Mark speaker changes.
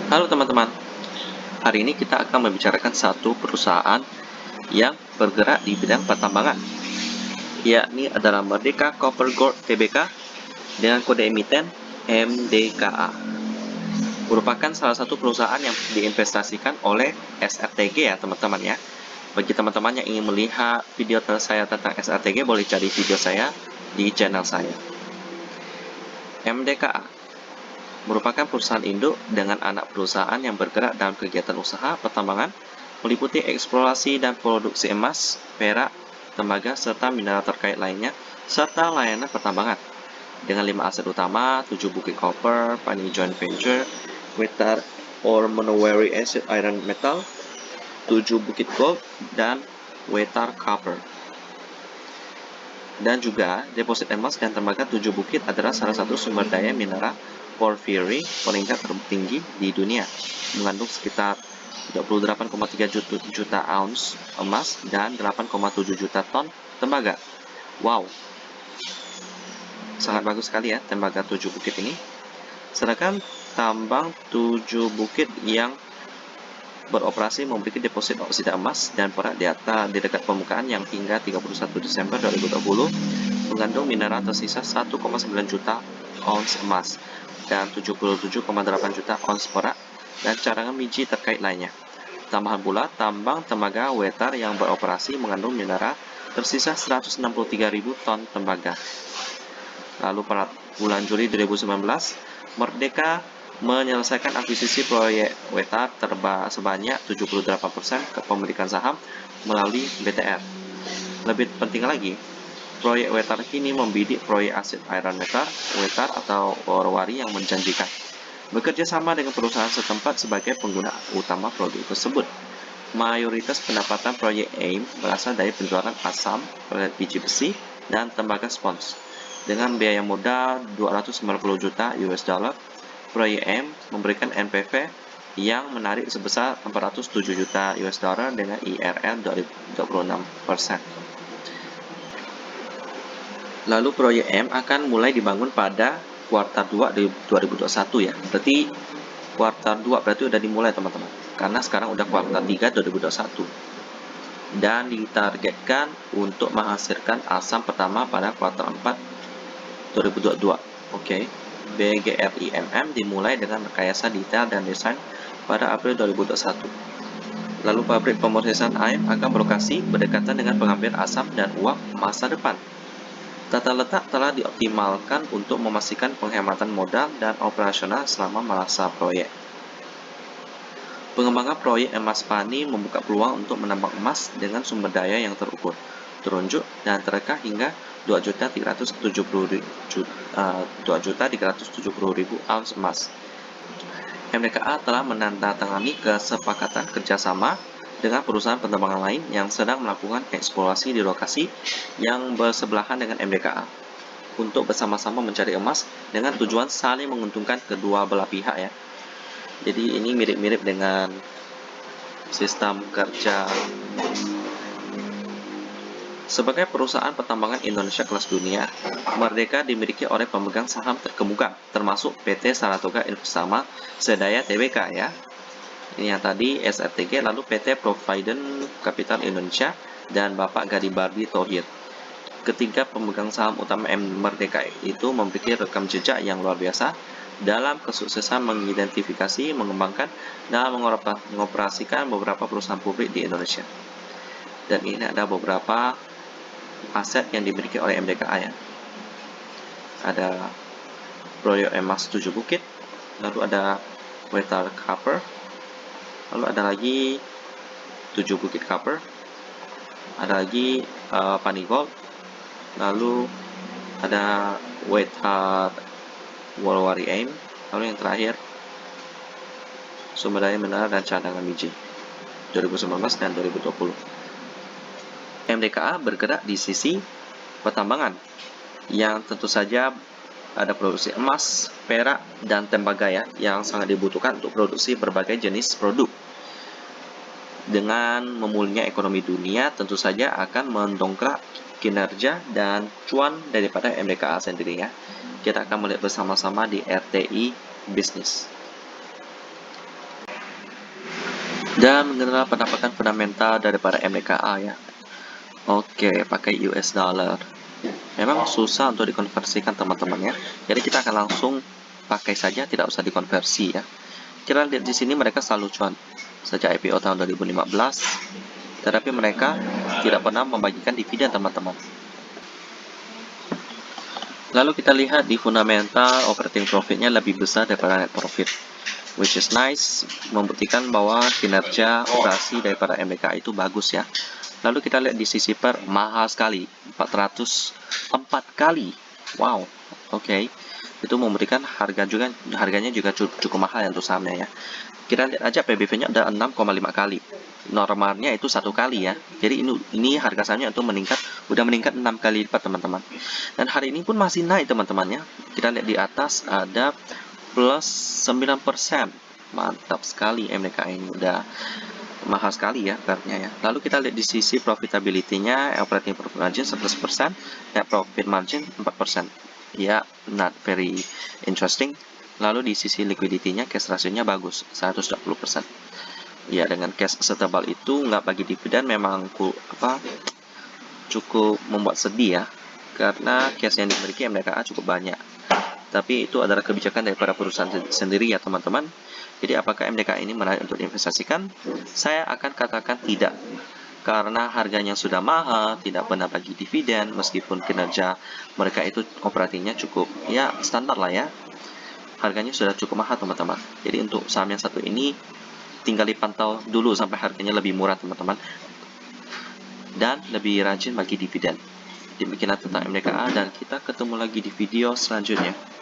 Speaker 1: Halo teman-teman, hari ini kita akan membicarakan satu perusahaan yang bergerak di bidang pertambangan, yakni adalah Merdeka Copper Gold Tbk dengan kode emiten MDKA. Merupakan salah satu perusahaan yang diinvestasikan oleh SRTG ya teman-teman ya. Bagi teman-teman yang ingin melihat video saya tentang SRTG, boleh cari video saya di channel saya. MDKA merupakan perusahaan induk dengan anak perusahaan yang bergerak dalam kegiatan usaha pertambangan, meliputi eksplorasi dan produksi emas, perak, tembaga, serta mineral terkait lainnya, serta layanan pertambangan. Dengan 5 aset utama, 7 bukit copper, Pani Joint Venture, Wetar or Monowari Acid Iron Metal, 7 bukit gold, dan Wetar Copper. Dan juga deposit emas dan tembaga 7 bukit adalah salah satu sumber daya mineral porphyry peringkat tertinggi di dunia, mengandung sekitar 28,3 juta ounce emas dan 8,7 juta ton tembaga. Wow, sangat bagus sekali ya tembaga 7 bukit ini. Sedangkan tambang 7 bukit yang beroperasi memiliki deposit oksida emas dan perak di dekat permukaan yang hingga 31 Desember 2020 mengandung mineral tersisa 1,9 juta ounce emas dan 77,8 juta ounce perak dan cadangan biji terkait lainnya. Tambahan pula, tambang tembaga Wetar yang beroperasi mengandung mineral tersisa 163.000 ton tembaga. Lalu pada bulan Juli 2019, Merdeka menyelesaikan akuisisi proyek Wetar sebanyak 78% kepemilikan saham melalui BTR. Lebih penting lagi, proyek Wetar kini membidik proyek aset iron Wetar atau Worowari yang menjanjikan bekerja sama dengan perusahaan setempat sebagai pengguna utama produk tersebut. Mayoritas pendapatan proyek AIM berasal dari penjualan asam, biji besi, dan tembaga spons. Dengan biaya modal 290 juta US dollar, proyek AIM memberikan NPV yang menarik sebesar 407 juta US dollar dengan IRR 26%. Lalu proyek AIM akan mulai dibangun pada kuartal 2 di 2021 ya. Berarti kuartal 2 berarti udah dimulai teman-teman. Karena sekarang udah kuartal 3 2021. Dan ditargetkan untuk menghasilkan asam pertama pada kuartal 4 2022. Oke. BGRIMM dimulai dengan rekayasa detail dan desain pada April 2021. Lalu pabrik pemrosesan AIM akan berlokasi berdekatan dengan pengambil asam dan uap masa depan. Tata letak telah dioptimalkan untuk memastikan penghematan modal dan operasional selama masa proyek. Pengembangan proyek emas Pani membuka peluang untuk menambang emas dengan sumber daya yang terukur, terunjuk, dan tereka hingga 2.370.000 ounce emas. MDKA telah menandatangani kesepakatan kerjasama dengan perusahaan pertambangan lain yang sedang melakukan eksplorasi di lokasi yang bersebelahan dengan MDKA untuk bersama-sama mencari emas dengan tujuan saling menguntungkan kedua belah pihak ya. Jadi ini mirip-mirip dengan sistem kerja. Sebagai perusahaan pertambangan Indonesia kelas dunia, Merdeka dimiliki oleh pemegang saham terkemuka, termasuk PT Saratoga Investama Sedaya Tbk ya. Ini yang tadi SRTG, lalu PT Provident Capital Indonesia, dan Bapak Garibaldi Thohir. Ketiga pemegang saham utama Merdeka itu memiliki rekam jejak yang luar biasa dalam kesuksesan mengidentifikasi, mengembangkan, dan mengoperasikan beberapa perusahaan publik di Indonesia. Dan ini ada beberapa aset yang dimiliki oleh MDKA ya. Ada proyek emas 7 bukit, lalu ada Wetar Copper, lalu ada lagi 7 bukit copper, ada lagi Pani Gold, lalu ada Wetar Worowari AIM, lalu yang terakhir sumber daya mineral dan cadangan biji 2019 dan 2020. MDKA bergerak di sisi pertambangan yang tentu saja ada produksi emas, perak, dan tembaga ya, yang sangat dibutuhkan untuk produksi berbagai jenis produk. Dengan memulihnya ekonomi dunia, tentu saja akan mendongkrak kinerja dan cuan daripada MDKA sendiri ya. Kita akan melihat bersama-sama di RTI Bisnis. Dan mengenal pendapatan fundamental daripada MDKA ya. Oke, pakai US dollar. Memang susah untuk dikonversikan teman-teman ya. Jadi kita akan langsung pakai saja, tidak usah dikonversi ya. Kita lihat di sini mereka selalu cuan sejak IPO tahun 2015, tetapi mereka tidak pernah membagikan dividen teman-teman. Lalu kita lihat di fundamental operating profitnya lebih besar daripada net profit, which is nice, membuktikan bahwa kinerja operasi daripada MDKA itu bagus ya. Lalu kita lihat di sisi per, mahal sekali, 404 kali. Wow, oke. Itu memberikan harganya juga cukup mahal ya untuk sahamnya ya. Kita lihat aja PBV-nya ada 6,5 kali. Normalnya itu 1 kali ya. Jadi ini harga sahamnya itu udah meningkat 6 kali lipat teman-teman. Dan hari ini pun masih naik teman-teman ya. Kita lihat di atas ada plus 9%. Mantap sekali MDKA ini, udah mahal sekali ya PER-nya ya. Lalu kita lihat di sisi profitability-nya, operating profit margin 11%, net profit margin 4%. Ya, not very interesting. Lalu di sisi liquidity-nya, cash ratio-nya bagus, 120%. Ya, dengan cash setebal itu nggak bagi dividen memang cukup membuat sedih ya, karena cash yang dimiliki MDKA cukup banyak. Tapi itu adalah kebijakan daripada perusahaan sendiri ya teman-teman. Jadi apakah MDKA ini menarik untuk diinvestasikan? Saya akan katakan tidak. Karena harganya sudah mahal, tidak pernah bagi dividen, meskipun kinerja mereka itu operasinya cukup ya standar lah ya. Harganya sudah cukup mahal teman-teman. Jadi untuk saham yang satu ini tinggal dipantau dulu sampai harganya lebih murah teman-teman. Dan lebih rajin bagi dividen. Demikianlah tentang MDKA dan kita ketemu lagi di video selanjutnya.